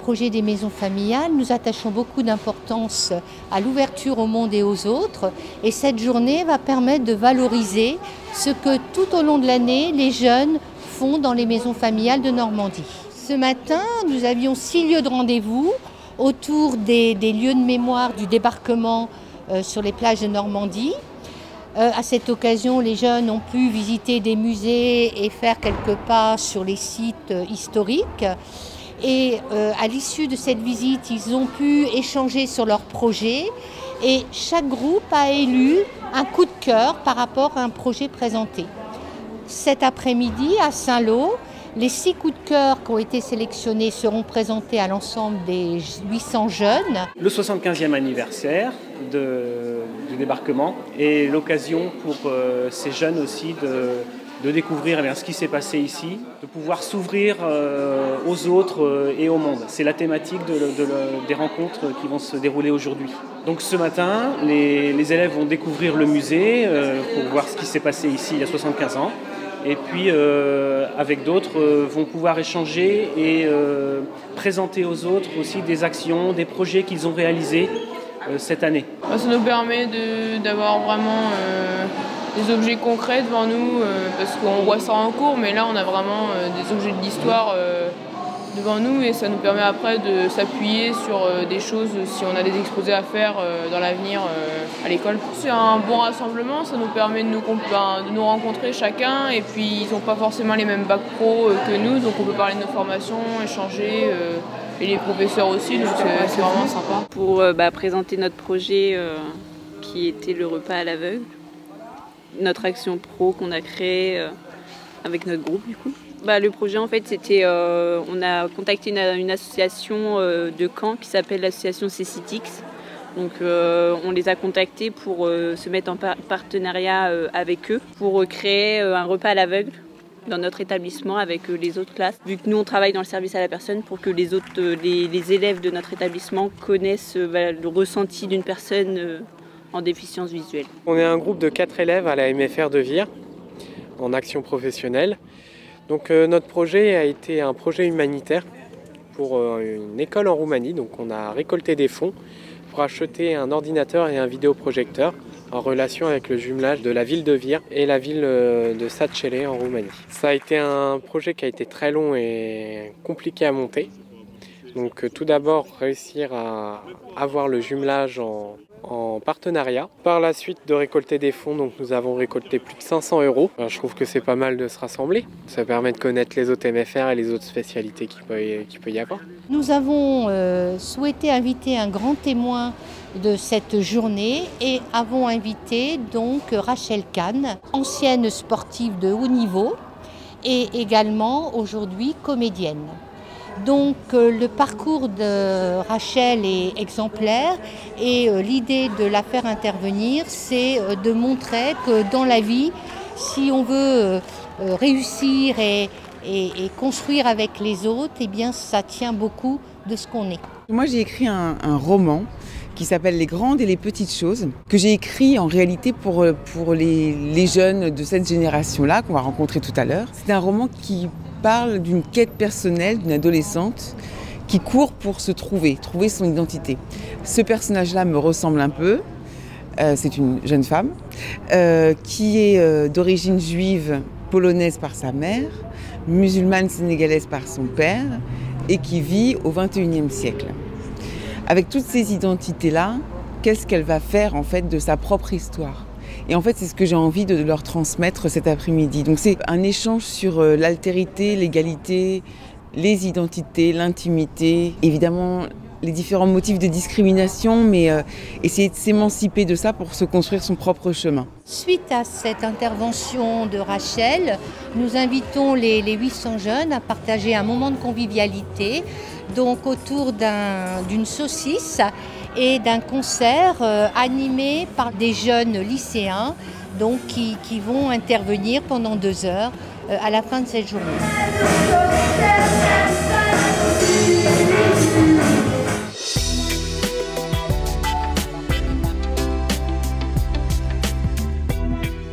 projet des maisons familiales, nous attachons beaucoup d'importance à l'ouverture au monde et aux autres. Et cette journée va permettre de valoriser ce que tout au long de l'année, les jeunes font dans les maisons familiales de Normandie. Ce matin, nous avions 6 lieux de rendez-vous autour des lieux de mémoire du débarquement sur les plages de Normandie. À cette occasion, les jeunes ont pu visiter des musées et faire quelques pas sur les sites historiques. Et à l'issue de cette visite, ils ont pu échanger sur leurs projets. Et chaque groupe a élu un coup de cœur par rapport à un projet présenté. Cet après-midi, à Saint-Lô, les 6 coups de cœur qui ont été sélectionnés seront présentés à l'ensemble des 800 jeunes. Le 75e anniversaire du débarquement est l'occasion pour ces jeunes aussi de découvrir ce qui s'est passé ici, de pouvoir s'ouvrir aux autres et au monde. C'est la thématique des rencontres qui vont se dérouler aujourd'hui. Donc ce matin, les élèves vont découvrir le musée pour voir ce qui s'est passé ici il y a 75 ans. Et puis, avec d'autres, vont pouvoir échanger et présenter aux autres aussi des actions, des projets qu'ils ont réalisés cette année. Ça nous permet d'avoir vraiment des objets concrets devant nous, parce qu'on voit ça en cours, mais là on a vraiment des objets de l'histoire devant nous et ça nous permet après de s'appuyer sur des choses si on a des exposés à faire dans l'avenir à l'école. C'est un bon rassemblement, ça nous permet de nous rencontrer chacun et puis ils n'ont pas forcément les mêmes bacs pro que nous, donc on peut parler de nos formations, échanger et les professeurs aussi, donc c'est vraiment sympa. Pour présenter notre projet qui était le repas à l'aveugle, notre action pro qu'on a créée avec notre groupe du coup. Le projet en fait c'était, on a contacté une association de Caen qui s'appelle l'association Cécitix. Donc on les a contactés pour se mettre en partenariat avec eux pour créer un repas à l'aveugle dans notre établissement avec les autres classes. Vu que nous on travaille dans le service à la personne pour que les autres, les élèves de notre établissement connaissent le ressenti d'une personne en déficience visuelle. On est un groupe de 4 élèves à la MFR de Vire en action professionnelle. Donc notre projet a été un projet humanitaire pour une école en Roumanie. Donc on a récolté des fonds pour acheter un ordinateur et un vidéoprojecteur en relation avec le jumelage de la ville de Vire et la ville de Săcele en Roumanie. Ça a été un projet qui a été très long et compliqué à monter. Donc tout d'abord réussir à avoir le jumelage en partenariat. Par la suite de récolter des fonds, donc nous avons récolté plus de 500 €. Je trouve que c'est pas mal de se rassembler. Ça permet de connaître les autres MFR et les autres spécialités qu'il peut y avoir. Nous avons souhaité inviter un grand témoin de cette journée et avons invité donc Rachel Kahn, ancienne sportive de haut niveau et également aujourd'hui comédienne. Donc le parcours de Rachel est exemplaire et l'idée de la faire intervenir, c'est de montrer que dans la vie, si on veut réussir et construire avec les autres, eh bien ça tient beaucoup de ce qu'on est. Moi j'ai écrit un roman qui s'appelle Les grandes et les petites choses, que j'ai écrit en réalité pour les jeunes de cette génération-là qu'on va rencontrer tout à l'heure. C'est un roman qui parle d'une quête personnelle d'une adolescente qui court pour se trouver son identité. Ce personnage-là me ressemble un peu. C'est une jeune femme qui est d'origine juive polonaise par sa mère, musulmane sénégalaise par son père et qui vit au XXIe siècle. Avec toutes ces identités-là, qu'est-ce qu'elle va faire en fait de sa propre histoire ? Et en fait, c'est ce que j'ai envie de leur transmettre cet après-midi. Donc c'est un échange sur l'altérité, l'égalité, les identités, l'intimité, évidemment les différents motifs de discrimination, mais essayer de s'émanciper de ça pour se construire son propre chemin. Suite à cette intervention de Rachel, nous invitons les 800 jeunes à partager un moment de convivialité, donc autour d'une saucisse et d'un concert animé par des jeunes lycéens donc, qui vont intervenir pendant 2 heures à la fin de cette journée.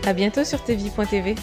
À bientôt sur tvie.tv.